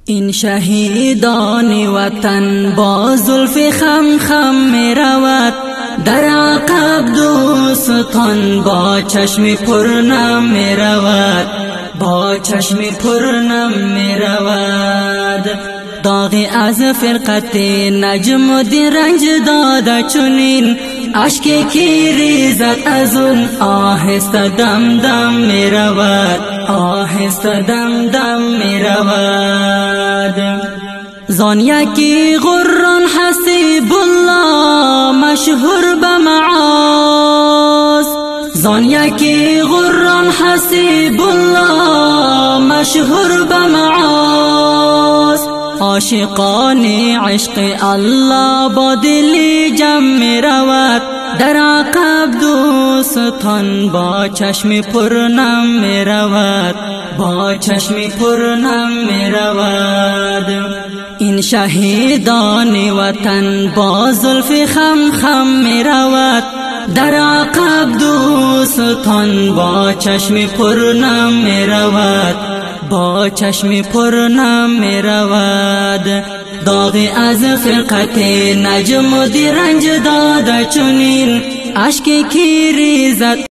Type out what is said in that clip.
این شهیدان وطن با زلف خم خم می رود، در عقب دوستان با چشم پرنم می رود، با چشم پرنم می رود. داغی از فرقت نجم و دی رنج داده چنین، اشکی کی ریزد از اون آهسته دم دم می رود، آهسته دم دم می رود. زان یکی غران حسیب الله مشهور به معاص، زان یکی غران حسیب الله مشهور به معاص. عاشقان عشق الله با دلی جمع می رود، در عقب دوستان با چشم پرنم می رود، با چشم پرنم می رود. این شهیدان وطن با زلف خم خم می رود، در عقب دوستان با چشم پرنم می رود، با چشم پرنم می رود. داغی از فرقت نجم و دی رنج داده چنین، اشکی کی ریزد